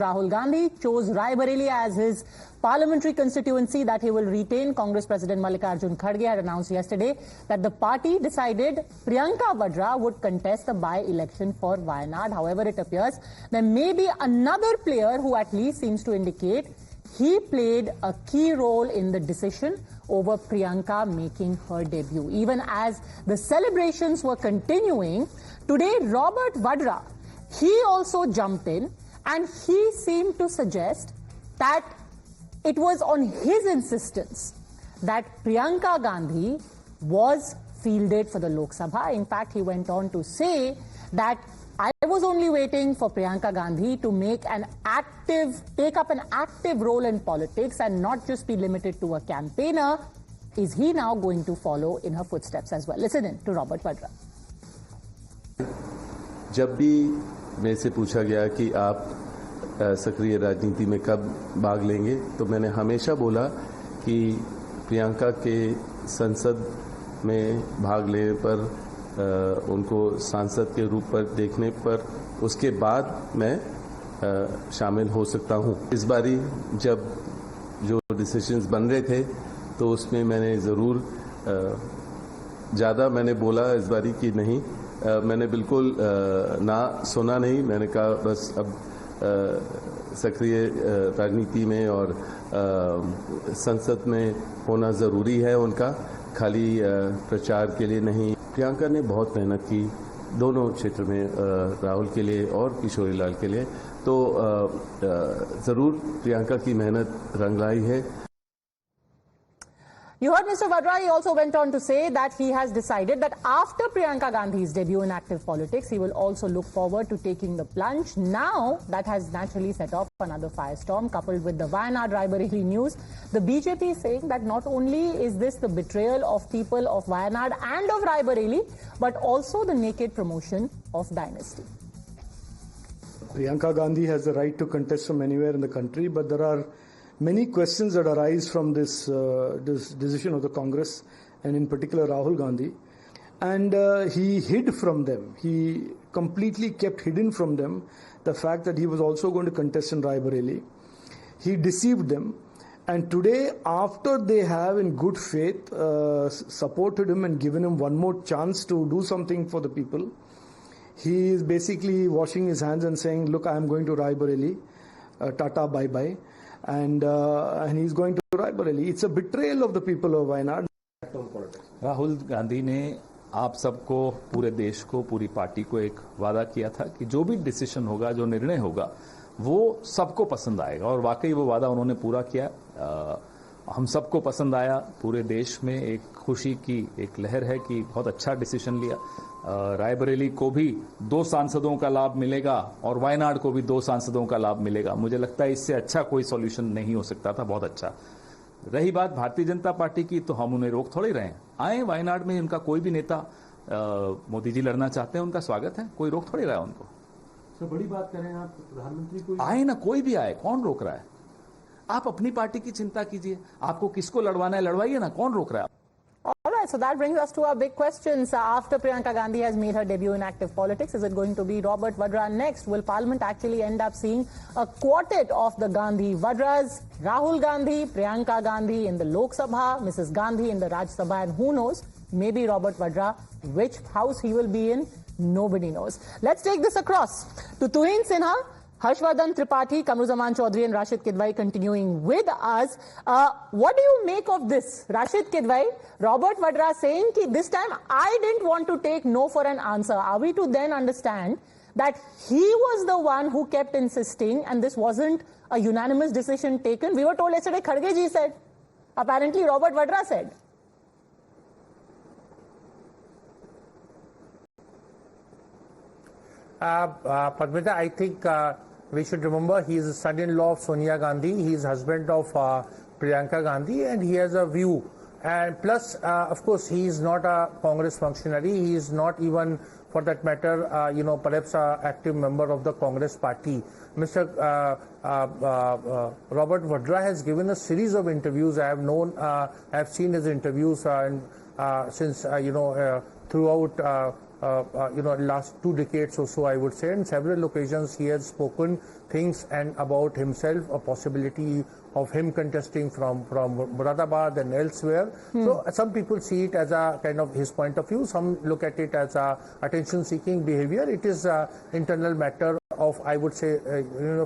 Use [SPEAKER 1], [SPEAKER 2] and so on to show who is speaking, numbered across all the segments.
[SPEAKER 1] Rahul Gandhi chose Raebareli as his parliamentary constituency that he will retain. Congress President Mallikarjun Kharge had announced yesterday that the party decided Priyanka Vadra would contest the by-election for Wayanad. However, it appears there may be another player who at least seems to indicate he played a key role in the decision over Priyanka making her debut. Even as the celebrations were continuing, today Robert Vadra, he also jumped in and he seemed to suggest that it was on his insistence that Priyanka Gandhi was fielded for the Lok Sabha. In fact, he went on to say that I was only waiting for Priyanka Gandhi to take up an active role in politics and not just be limited to a campaigner. Is he now going to follow in her footsteps as well? Listen in to Robert Vadra.
[SPEAKER 2] जब भी मेरे से पूछा गया कि आप सक्रिय राजनीति में कब भाग लेंगे, तो मैंने हमेशा बोला कि प्रियंका के संसद में भाग लेने पर उनको सांसद के रूप पर देखने पर उसके बाद मैं शामिल हो सकता हूं। इस बारी जब जो डिसीजंस बन रहे थे तो उसमें मैंने ज़रूर ज़्यादा मैंने बोला इस बारी कि नहीं, मैंने बिल्कुल ना सुना नहीं। मैंने कहा बस अब सक्रिय राजनीति में और संसद में होना ज़रूरी है उनका, खाली प्रचार के लिए नहीं। प्रियंका ने बहुत मेहनत की दोनों क्षेत्र में, राहुल के लिए और किशोरी लाल के लिए, तो ज़रूर प्रियंका की मेहनत रंग लाई है।
[SPEAKER 1] You heard Mr. Vadra. He also went on to say that he has decided that after Priyanka Gandhi's debut in active politics, he will also look forward to taking the plunge. Now, that has naturally set off another firestorm, coupled with the Wayanad Raebareli news. The BJP is saying that not only is this the betrayal of people of Wayanad and of Raebareli, but also the naked promotion of dynasty.
[SPEAKER 3] Priyanka Gandhi has the right to contest from anywhere in the country, but there are many questions that arise from this decision of the Congress, and in particular Rahul Gandhi. And he hid from them. He completely kept hidden from them the fact that he was also going to contest in Raebareli. He deceived them. And today, after they have in good faith supported him and given him one more chance to do something for the people, he is basically washing his hands and saying, look, I am going to Raebareli, tata, bye-bye. And he's going to Raebareli. It's a betrayal of the people of Wayanad.
[SPEAKER 4] Rahul Gandhi ने आप सबको, पूरे देश को, पूरी party को एक वादा किया था कि जो भी डिसीजन होगा, जो निर्णय होगा, वो सबको पसंद आएगा, और वाकई वो वादा उन्होंने पूरा किया। हम सबको पसंद आया। पूरे देश में एक खुशी की एक लहर है कि बहुत अच्छा डिसीजन लिया। रायबरेली को भी 2 सांसदों का लाभ मिलेगा और वायनाड को भी 2 सांसदों का लाभ मिलेगा। मुझे लगता है इससे अच्छा कोई सॉल्यूशन नहीं हो सकता था। बहुत अच्छा। रही बात भारतीय जनता पार्टी की, तो हम उन्हें रोक थोड़ी रहे हैं। आए वायनाड में, उनका कोई भी नेता मोदी जी लड़ना चाहते हैं, उनका स्वागत है, कोई रोक थोड़ी रहा है उनको।
[SPEAKER 5] तो बड़ी बात करें आप, प्रधानमंत्री को
[SPEAKER 4] आए ना, कोई भी आए, कौन रोक रहा है? आप अपनी पार्टी की चिंता कीजिए, आपको किसको लड़वाना है लड़वाइए ना, कौन रोक रहा है?
[SPEAKER 1] All right, so that brings us to our big questions. After Priyanka Gandhi has made her debut in active politics, is it going to be Robert Vadra next? Will Parliament actually end up seeing a quartet of the Gandhi Vadras? Rahul Gandhi, Priyanka Gandhi in the Lok Sabha, Mrs. Gandhi in the Raj Sabha, and who knows, maybe Robert Vadra, which house he will be in, nobody knows. Let's take this across to Tuhin Sinha, Harshvardhan Tripathi, Kamruzaman Chaudhary and Rashid Kidwai continuing with us. What do you make of this? Rashid Kidwai, Robert Vadra saying that this time I didn't want to take no for an answer. Are we to then understand that he was the one who kept insisting and this wasn't a unanimous decision taken? We were told yesterday Kharge ji said. Apparently Robert Vadra said.
[SPEAKER 5] Padmita, I think we should remember he is the son-in-law of Sonia Gandhi. He is husband of Priyanka Gandhi, and he has a view. And plus, of course, he is not a Congress functionary. He is not even, for that matter, perhaps an active member of the Congress party. Mr. Robert Vadra has given a series of interviews. I have seen his interviews since throughout last 2 decades or so, I would say. On several occasions, he has spoken things and about himself, a possibility of him contesting from Moradabad and elsewhere. So some people see it as a kind of his point of view. Some look at it as a attention-seeking behavior. It is an internal matter of, I would say,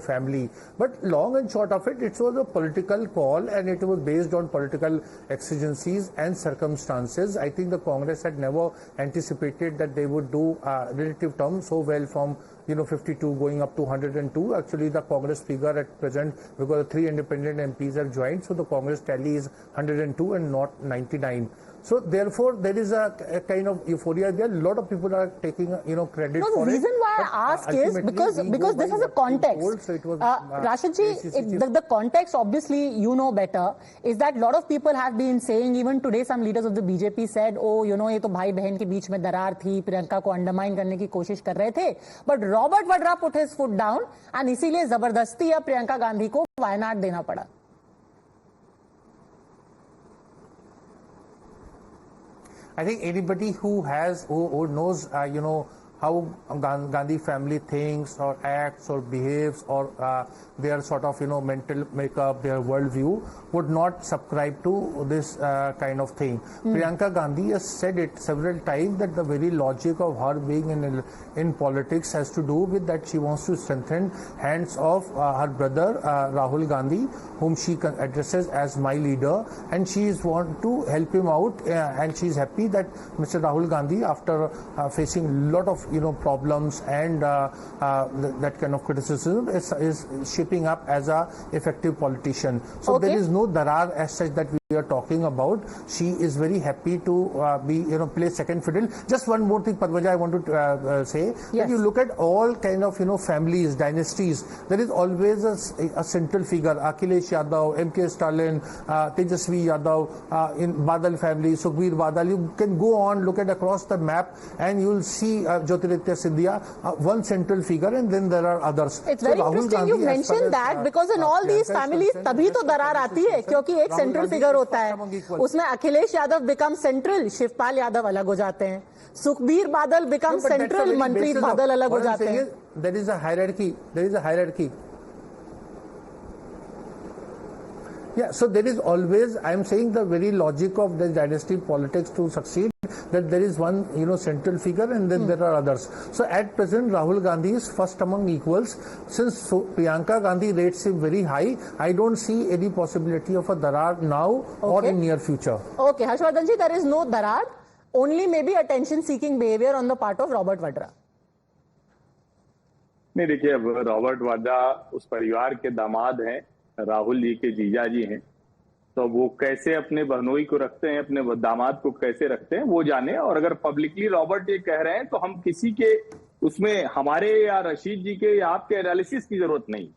[SPEAKER 5] family. But long and short of it, it was a political call and it was based on political exigencies and circumstances. I think the Congress had never anticipated that they would do relative terms so well from 52 going up to 102. Actually, the Congress figure at present, because 3 independent MPs have joined, so the Congress tally is 102 and not 99. So therefore, there is a kind of euphoria there. A lot of people are taking credit
[SPEAKER 1] No,
[SPEAKER 5] for it.
[SPEAKER 1] the reason why I ask is because this has a context. Rashidji, the context, obviously you know better, is that a lot of people have been saying, even today some leaders of the BJP said, oh, ये तो भाई बहन के बीच में दरार थी, प्रियंका को undermine करने की कोशिश कर रहे थे. But Robert Vadra put his foot down and इसीलिए जबरदस्ती अब प्रियंका गांधी को वायनाड देना पड़ा.
[SPEAKER 5] I think anybody who knows, how Gandhi family thinks or acts or behaves or their sort of, mental makeup, their worldview would not subscribe to this kind of thing. Priyanka Gandhi has said it several times that the very logic of her being in politics has to do with that she wants to strengthen hands of her brother Rahul Gandhi, whom she addresses as my leader, and she is want to help him out, and she is happy that Mr. Rahul Gandhi, after facing a lot of problems and that kind of criticism, is shaping up as a effective politician. So there is no darar as such that we are talking about. She is very happy to play second fiddle. Just one more thing, Padmaja, I want to say.
[SPEAKER 1] Yes.
[SPEAKER 5] When you look at all kind of families, dynasties, there is always a central figure. Akhilesh Yadav, M.K. Stalin, Tejasvi Yadav, in Badal family, Sukhbir Badal. You can go on, look at across the map, and you will see Jyotiraditya Scindia, one central figure, and then there are others.
[SPEAKER 1] It's very interesting you mentioned that, because in all these families तभी तो दरार आती है, क्योंकि एक central figure होता है, उसमें अखिलेश यादव बिकम सेंट्रल, शिवपाल यादव अलग हो जाते हैं, सुखबीर बादल बिकम सेंट्रल, मनप्रीत बादल अलग हो जाते हैं.
[SPEAKER 5] There is a hierarchy. Yeah, so there is always, I am saying, the very logic of the dynasty politics to succeed, that there is one, central figure and then there are others. So at present, Rahul Gandhi is first among equals. Since Priyanka Gandhi rates him very high, I don't see any possibility of a darar now or in near future.
[SPEAKER 1] Okay, Harshvardhan ji, there is no darar, only maybe attention-seeking behavior on the part of Robert Vadra.
[SPEAKER 6] नहीं, देखिए, अब Robert Vadra उस परिवार के दामाद हैं, राहुल जी के जीजा जी हैं, तो वो कैसे अपने बहनोई को रखते हैं, अपने दामाद को कैसे रखते हैं, वो जाने. और अगर पब्लिकली रॉबर्ट ये कह रहे हैं तो हम किसी के उसमें हमारे या रशीद जी के या आपके एनालिसिस की जरूरत नहीं.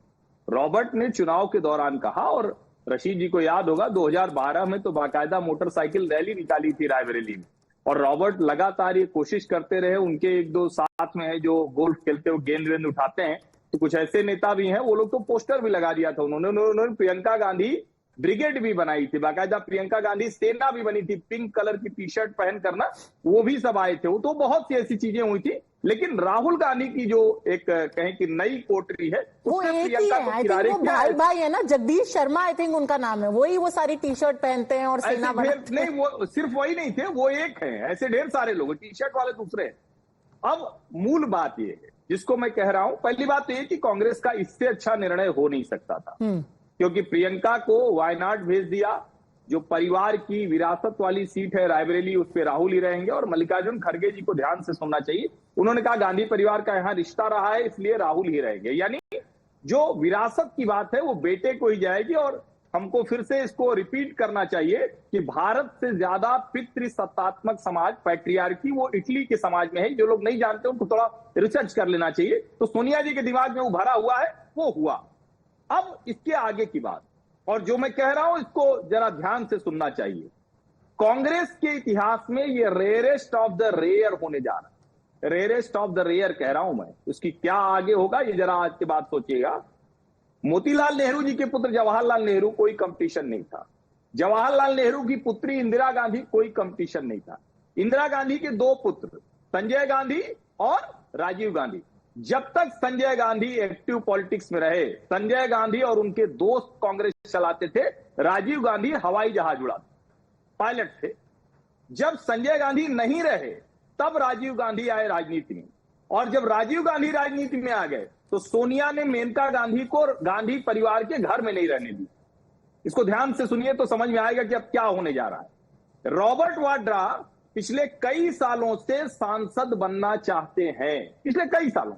[SPEAKER 6] रॉबर्ट ने चुनाव के दौरान कहा, और रशीद जी को याद होगा 2012 में तो बाकायदा मोटरसाइकिल रैली निकाली थी रायबरेली में, और रॉबर्ट लगातार ये कोशिश करते रहे. उनके 1-2 साथ में है जो गोल्फ खेलते हुए गेंद उठाते हैं, तो कुछ ऐसे नेता भी हैं, वो लोग तो पोस्टर भी लगा दिया था उन्होंने प्रियंका गांधी ब्रिगेड भी बनाई थी, बाकायदा प्रियंका गांधी सेना भी बनी थी, पिंक कलर की टी शर्ट पहन करना, वो भी सब आए थे. वो तो बहुत सी ऐसी चीजें हुई थी. लेकिन राहुल गांधी की जो एक कहें कि नई कोटरी है,
[SPEAKER 1] वो एक ही है. आई थिंक वो भाई है ना, जगदीश शर्मा आई थिंक उनका नाम है, वही वो सारी टी शर्ट पहनते हैं और सेना बनाते हैं.
[SPEAKER 6] नहीं, वो सिर्फ वही नहीं थे, वो एक है, ऐसे ढेर सारे लोग, टी शर्ट वाले दूसरे हैं. अब मूल बात ये है जिसको मैं कह रहा हूं, पहली बात तो ये कि कांग्रेस का इससे अच्छा निर्णय हो नहीं सकता था, क्योंकि प्रियंका को वायनाड भेज दिया. जो परिवार की विरासत वाली सीट है रायबरेली, उस पे राहुल ही रहेंगे, और मल्लिकार्जुन खड़गे जी को ध्यान से सुनना चाहिए. उन्होंने कहा गांधी परिवार का यहां रिश्ता रहा है, इसलिए राहुल ही रहेंगे. यानी जो विरासत की बात है वो बेटे को ही जाएगी. और हमको फिर से इसको रिपीट करना चाहिए कि भारत से ज्यादा पितृसत्तात्मक समाज, पैट्रियार्की, वो इटली के समाज में है. जो लोग नहीं जानते उनको थोड़ा रिसर्च कर लेना चाहिए. तो सोनिया जी के दिमाग में वो भरा हुआ है, वो हुआ. अब इसके आगे की बात, और जो मैं कह रहा हूं इसको जरा ध्यान से सुनना चाहिए. कांग्रेस के इतिहास में ये रेयरेस्ट ऑफ द रेयर होने जा रहा है. रेयरेस्ट ऑफ द रेयर कह रहा हूं मैं. उसकी क्या आगे होगा ये जरा आज के बाद सोचिएगा. मोतीलाल नेहरू जी के पुत्र जवाहरलाल नेहरू, कोई कंपटीशन नहीं था. जवाहरलाल नेहरू की पुत्री इंदिरा गांधी, कोई कंपटीशन नहीं था. इंदिरा गांधी के 2 पुत्र संजय गांधी और राजीव गांधी। जब तक संजय गांधी एक्टिव पॉलिटिक्स में रहे, संजय गांधी और उनके दोस्त कांग्रेस चलाते थे, राजीव गांधी हवाई जहाज उड़ाते, पायलट थे। जब संजय गांधी नहीं रहे तब राजीव गांधी आए राजनीति में, और जब राजीव गांधी राजनीति में आ गए तो सोनिया ने मेनका गांधी को गांधी परिवार के घर में नहीं रहने दी। इसको ध्यान से सुनिए तो समझ में आएगा कि अब क्या होने जा रहा है। रॉबर्ट वाड्रा पिछले कई सालों से सांसद बनना चाहते हैं, पिछले कई सालों।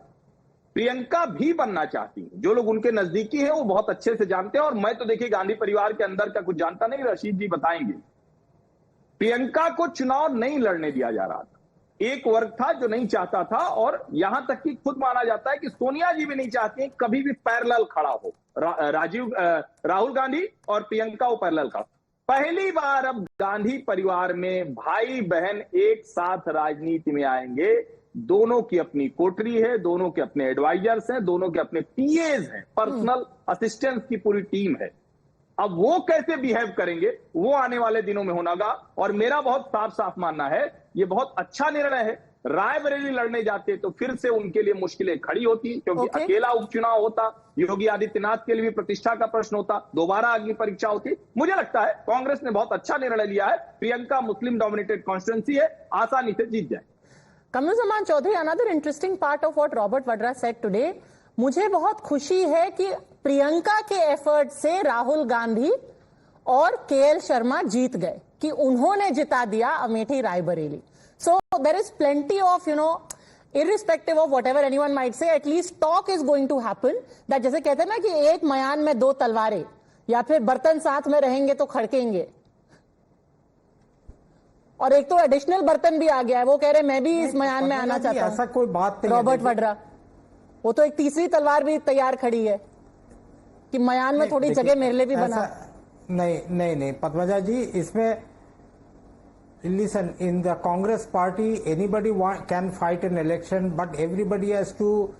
[SPEAKER 6] प्रियंका भी बनना चाहती हैं। जो लोग उनके नजदीकी हैं वो बहुत अच्छे से जानते हैं, और मैं तो देखिए गांधी परिवार के अंदर का कुछ जानता नहीं, रशीद जी बताएंगे। प्रियंका को चुनाव नहीं लड़ने दिया जा रहा था, एक वर्ग था जो नहीं चाहता था, और यहां तक कि खुद माना जाता है कि सोनिया जी भी नहीं चाहती हैं कभी भी पैरेलल खड़ा हो राहुल गांधी और प्रियंका वो पैरेलल खड़ा। पहली बार अब गांधी परिवार में भाई बहन एक साथ राजनीति में आएंगे। दोनों की अपनी कोठरी है, दोनों के अपने एडवाइजर्स हैं, दोनों के अपने पीएज हैं, पर्सनल असिस्टेंट की पूरी टीम है। अब वो कैसे बिहेव करेंगे वो आने वाले दिनों में होगा, और मेरा बहुत साफ साफ मानना है ये बहुत अच्छा निर्णय है। रायबरेली लड़ने जाते तो फिर से उनके लिए मुश्किलें खड़ी होती, क्योंकि अकेला उपचुनाव होता, योगी आदित्यनाथ के लिए भी प्रतिष्ठा का प्रश्न होता, दोबारा अग्नि परीक्षा होती। मुझे लगता है कांग्रेस ने बहुत अच्छा निर्णय लिया है। प्रियंका मुस्लिम डोमिनेटेड कॉन्स्टिट्यूंसी है, आसानी से जीत जाए।
[SPEAKER 1] Kamruzzaman Chowdhury, another interesting part of what Robert Vadra said today, मुझे बहुत खुशी है कि प्रियंका के एफर्ट से राहुल गांधी और केएल शर्मा जीत गए, कि उन्होंने जिता दिया Amethi Raebareli. So there is plenty of, irrespective of whatever anyone might say, at least talk is going to happen. That जैसे कहते हैं ना कि एक मयान में दो तलवारें, या फिर बर्तन साथ में रहेंगे तो खड़केंगे, और एक तो एडिशनल बर्तन भी आ गया है, वो कह रहे मैं भी इस मयान में आना चाहता हूं।
[SPEAKER 7] ऐसा कोई बात नहीं।
[SPEAKER 1] रॉबर्ट वाड्रा, वो तो एक तीसरी तलवार भी तैयार खड़ी है कि मयान में थोड़ी जगह मेरे लिए भी बना।
[SPEAKER 7] नहीं पद्मजा जी, इसमें listen, in the Congress party anybody can fight an election, but everybody has to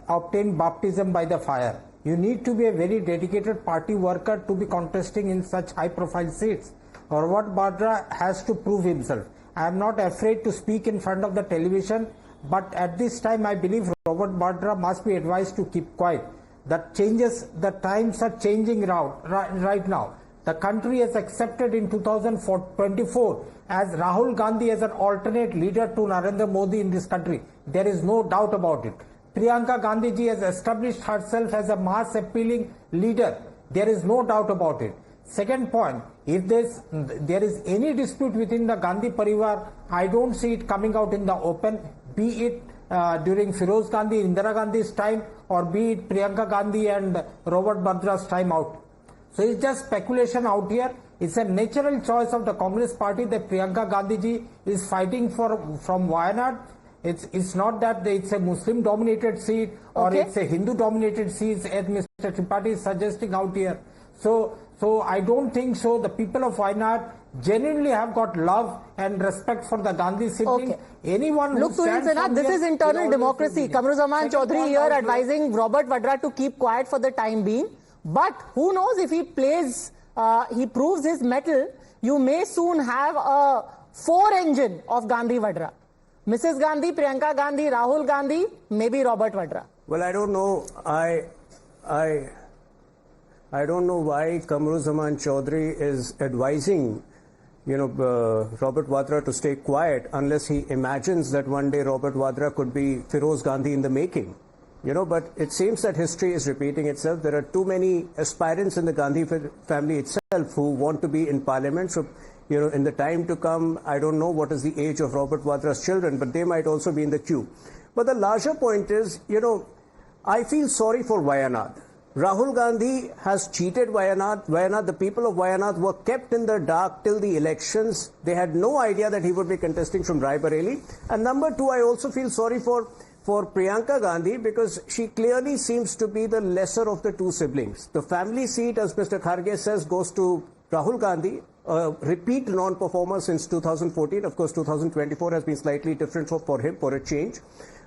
[SPEAKER 7] obtain baptism by the fire. You need to be a very dedicated party worker to be contesting in such high profile seats. Robert Vadra has to prove himself. I am not afraid to speak in front of the television, but at this time I believe Robert Vadra must be advised to keep quiet. The times are changing right now. The country has accepted in 2024 as Rahul Gandhi as an alternate leader to Narendra Modi in this country. There is no doubt about it. Priyanka Gandhi ji has established herself as a mass appealing leader. There is no doubt about it. Second point, if there is any dispute within the Gandhi Parivar, I don't see it coming out in the open, be it during Firoz Gandhi, Indira Gandhi's time, or be it Priyanka Gandhi and Robert Vadra's time out. So it's just speculation out here. It's a natural choice of the Congress party that Priyanka Gandhi ji is fighting from Wayanad. It's not that it's a Muslim dominated seat or it's a Hindu dominated seat as Mr. Tripathi is suggesting out here. So I don't think so. The people of Wayanad genuinely have got love and respect for the Gandhi sibling. Anyone who
[SPEAKER 1] Look,
[SPEAKER 7] stands
[SPEAKER 1] Sunil Sinha, this is internal democracy. Kamruzaman Chaudhary here advising Robert Vadra to keep quiet for the time being. But who knows, if he plays, he proves his mettle, you may soon have a 4-engine of Gandhi Vadra. Mrs. Gandhi, Priyanka Gandhi, Rahul Gandhi, maybe Robert Vadra.
[SPEAKER 8] Well, I don't know. I don't know why Kamruzaman Chaudhary is advising, Robert Vadra to stay quiet unless he imagines that one day Robert Vadra could be Firoz Gandhi in the making. But it seems that history is repeating itself. There are too many aspirants in the Gandhi family itself who want to be in parliament. So, in the time to come, I don't know what is the age of Robert Vadra's children, but they might also be in the queue. But the larger point is, I feel sorry for Wayanad. Rahul Gandhi has cheated Wayanad. The people of Wayanad were kept in the dark till the elections. They had no idea that he would be contesting from Raebareli. And number two, I also feel sorry for Priyanka Gandhi, because she clearly seems to be the lesser of the two siblings. The family seat, as Mr. Kharge says, goes to Rahul Gandhi, a repeat non-performer since 2014. Of course, 2024 has been slightly different for him, for a change.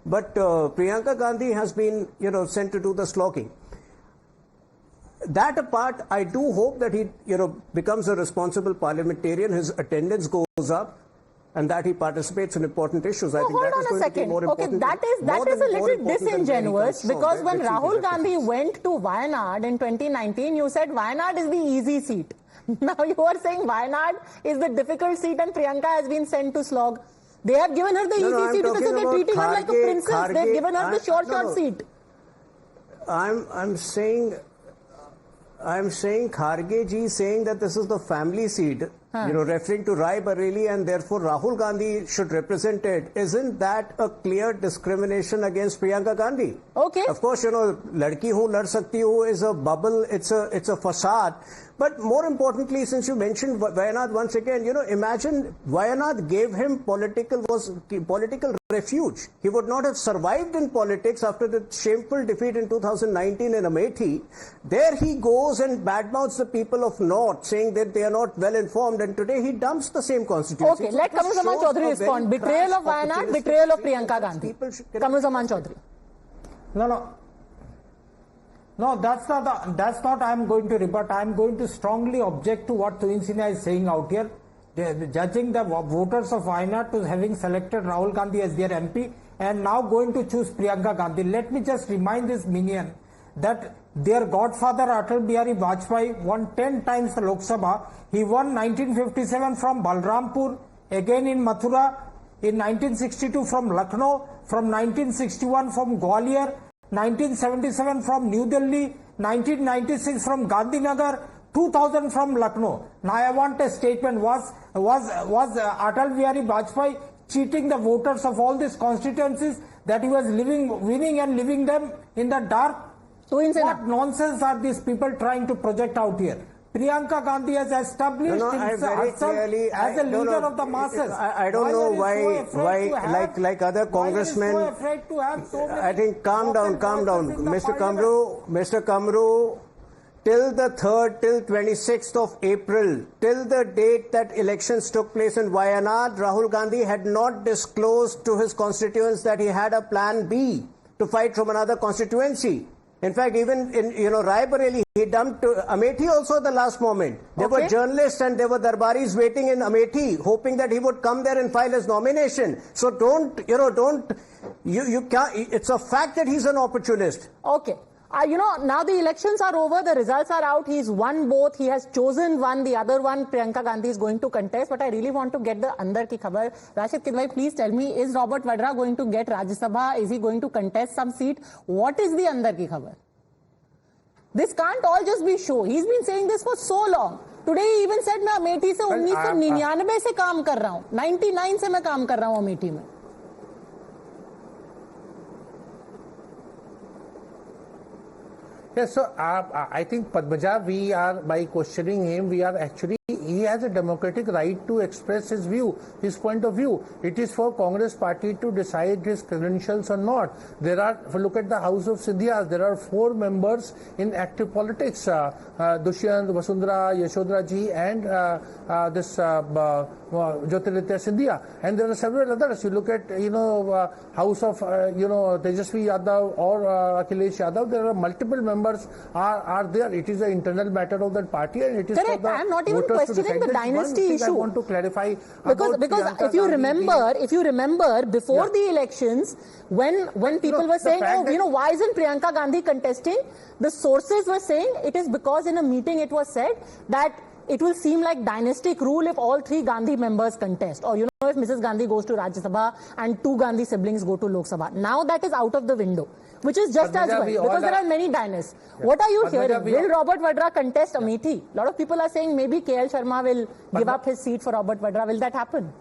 [SPEAKER 8] But Priyanka Gandhi has been, sent to do the slogging. That apart, I do hope that he, becomes a responsible parliamentarian. His attendance goes up. and that he participates in important issues. I think
[SPEAKER 1] hold
[SPEAKER 8] that is
[SPEAKER 1] on a
[SPEAKER 8] going to be
[SPEAKER 1] second.
[SPEAKER 8] more
[SPEAKER 1] Okay,
[SPEAKER 8] important.
[SPEAKER 1] that is
[SPEAKER 8] more
[SPEAKER 1] a
[SPEAKER 8] than- more
[SPEAKER 1] little
[SPEAKER 8] important than where he
[SPEAKER 1] disingenuous,
[SPEAKER 8] comes from,
[SPEAKER 1] because
[SPEAKER 8] where
[SPEAKER 1] when
[SPEAKER 8] which he
[SPEAKER 1] Rahul Gandhi
[SPEAKER 8] represents.
[SPEAKER 1] went to Wayanad in 2019, you said Wayanad is the easy seat. Now you are saying Wayanad is the difficult seat and Priyanka has been sent to slog. They have given her the
[SPEAKER 8] No,
[SPEAKER 1] easy
[SPEAKER 8] I'm
[SPEAKER 1] seat because
[SPEAKER 8] talking
[SPEAKER 1] they're
[SPEAKER 8] about
[SPEAKER 1] treating her like a
[SPEAKER 8] Kharge-
[SPEAKER 1] princess. They've given her the short
[SPEAKER 8] no.
[SPEAKER 1] seat.
[SPEAKER 8] I'm saying Kharge ji saying that this is the family seat, referring to Rai Bareli, and therefore Rahul Gandhi should represent it. Isn't that a clear discrimination against Priyanka Gandhi?
[SPEAKER 1] Okay.
[SPEAKER 8] Of course, ladki hu, lad sakti hu is a bubble, it's a facade. But more importantly, since you mentioned Wayanad once again, imagine Wayanad gave him political refuge. He would not have survived in politics after the shameful defeat in 2019 in Amethi. There he goes and badmouths the people of North, saying that they are not well informed, and today he dumps the same constituency.
[SPEAKER 1] Okay, let Kamal Zaman Chaudhary respond. Betrayal of Wayanad, betrayal of Priyanka Gandhi. Kamal Zaman Chaudhary.
[SPEAKER 7] No, that's not I'm going to rebut. I'm going to strongly object to what Tuhin Sinha is saying out here. Judging the voters of Wayanad to having selected Rahul Gandhi as their MP and now going to choose Priyanka Gandhi. Let me just remind this minion that their godfather Atal Bihari Vajpayee won 10 times the Lok Sabha. He won 1957 from Balrampur, again in Mathura, in 1962 from Lucknow, from 1961 from Gwalior, 1977 from New Delhi, 1996 from Gandhinagar, 2000 from Lucknow. Now I want a statement. Was Atal Bihari Vajpayee cheating the voters of all these constituencies that he was winning and leaving them in the dark? What nonsense are these people trying to project out here? Priyanka Gandhi has established herself as a leader of the masses.
[SPEAKER 8] I don't know why like other congressmen.
[SPEAKER 7] So afraid to have so many
[SPEAKER 8] I think calm down, Mr. Kamru. Till the 26th of April, till the date that elections took place in Wayanad, Rahul Gandhi had not disclosed to his constituents that he had a plan B to fight from another constituency. In fact, even in Rai Bareli, he dumped Amethi also at the last moment. There were journalists and there were darbaris waiting in Amethi, hoping that he would come there and file his nomination. So you can't. It's a fact that he's an opportunist.
[SPEAKER 1] Okay. Now the elections are over, the results are out, he's won both, he has chosen one, the other one Priyanka Gandhi is going to contest, but I really want to get the andar ki khabar. Rashid Kidwai, please tell me, is Robert Vadra going to get Rajya Sabha? Is he going to contest some seat? What is the andar ki khabar? This can't all just be show. He's been saying this for so long. Today he even said, मैं अमेठी से 1999 से काम कर रहा हूँ, 99 से मैं काम कर रहा हूँ अमेठी में.
[SPEAKER 5] Yes, so I think Padmaja, we are, by questioning him, he has a democratic right to express his view, his point of view. It is for Congress party to decide his credentials or not. If you look at the House of Sindhya, there are 4 members in active politics, Dushyant, Vasundhara, Yashodhara ji, and this Jyotiraditya Scindia. And there are several others. You look at, House of, Tejasvi Yadav or Akhilesh Yadav, there are multiple members are there. It is an internal matter of that party, and it is
[SPEAKER 1] correct.
[SPEAKER 5] for the
[SPEAKER 1] I'm not even questioning the dynasty issue.
[SPEAKER 5] I want to clarify
[SPEAKER 1] because if you remember before the elections, when people were saying, why isn't Priyanka Gandhi contesting? The sources were saying it is because in a meeting it was said that it will seem like dynastic rule if all 3 Gandhi members contest, or if Mrs. Gandhi goes to Rajya Sabha and 2 Gandhi siblings go to Lok Sabha. Now that is out of the window, which is just as well, because there are many dynasts. Yeah. What are you hearing? Will Robert Vadra contest Amethi? A lot of people are saying maybe KL Sharma will give up his seat for Robert Vadra. Will that happen?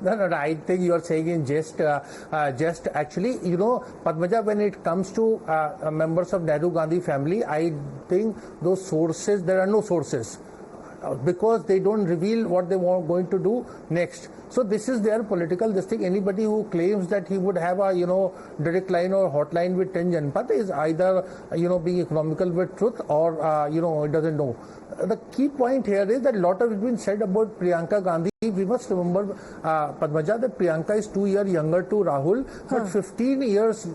[SPEAKER 5] No, I think you are saying in just actually, Padmaja, when it comes to members of Nehru Gandhi family, I think those sources, there are no sources because they don't reveal what they want going to do next. So this is their political thing. Anybody who claims that he would have a direct line or hotline with 10 Janpath is either being economical with truth or it doesn't know. The key point here is that a lot of it has been said about Priyanka Gandhi. We must remember, Padmaja, that Priyanka is 2 years younger to Rahul, but 15 years,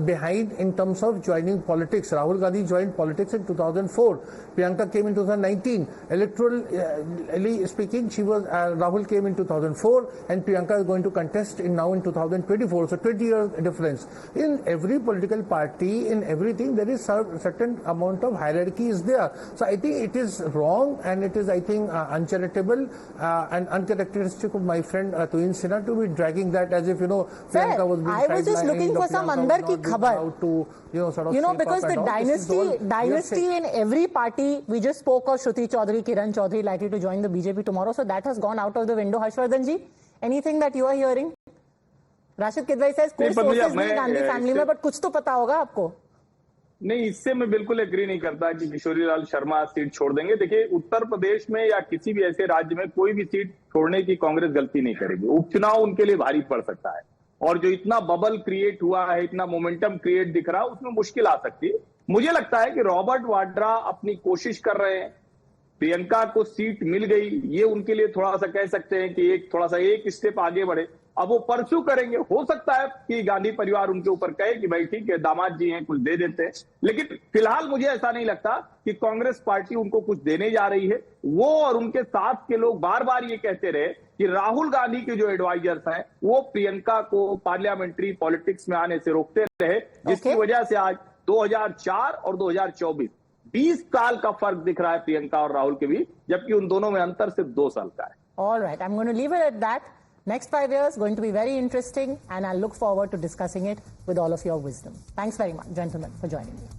[SPEAKER 5] behind in terms of joining politics. Rahul Gandhi joined politics in 2004. Priyanka came in 2019. Electorally speaking, Rahul came in 2004, and Priyanka is going to contest now in 2024. So 20 years difference. In every political party, in everything, there is a certain amount of hierarchy is there. So I think it is wrong, and it is, I think, uncharitable and uncharacteristic of my friend Tuhin Sinha to be dragging that as if, Priyanka was being
[SPEAKER 1] I was just looking for some andar ki khabar. Because the dynasty in every party, we just spoke of Shruti Chaudhary, Kiran Chaudhary likely to join the BJP tomorrow, so that has gone out of the window. Harshvardhan ji, anything that you are hearing? Rashid Kidwai says, कोई sources नहीं Gandhi family में, but कुछ तो पता होगा आपको.
[SPEAKER 6] नहीं, इससे मैं बिल्कुल एग्री नहीं करता कि किशोरी लाल शर्मा सीट छोड़ देंगे. देखिए, उत्तर प्रदेश में या किसी भी ऐसे राज्य में कोई भी सीट छोड़ने की कांग्रेस गलती नहीं करेगी. उपचुनाव उनके लिए भारी पड़ सकता है, और जो इतना बबल क्रिएट हुआ है, इतना मोमेंटम क्रिएट दिख रहा है, उसमें मुश्किल आ सकती है. मुझे लगता है कि रॉबर्ट वाड्रा अपनी कोशिश कर रहे हैं. प्रियंका को सीट मिल गई, ये उनके लिए थोड़ा सा कह सकते हैं कि एक स्टेप आगे बढ़े. अब वो परस्यू करेंगे. हो सकता है कि गांधी परिवार उनके ऊपर कहे कि भाई ठीक है, दामाद जी हैं, कुछ दे देते हैं. लेकिन फिलहाल मुझे ऐसा नहीं लगता कि कांग्रेस पार्टी उनको कुछ देने जा रही है. वो और उनके साथ के लोग बार बार ये कहते रहे कि राहुल गांधी के जो एडवाइजर्स हैं, वो प्रियंका को पार्लियामेंट्री पॉलिटिक्स में आने से रोकते रहे, जिसकी वजह से आज 2004 और 2024 20 साल का फर्क दिख रहा है प्रियंका और राहुल के बीच, जबकि उन दोनों में अंतर सिर्फ 2 साल का है.
[SPEAKER 1] All right, I'm going to leave it at that. Next 5 years going to be very interesting, and I look forward to discussing it with all of your wisdom. Thanks very much, gentlemen, for joining me.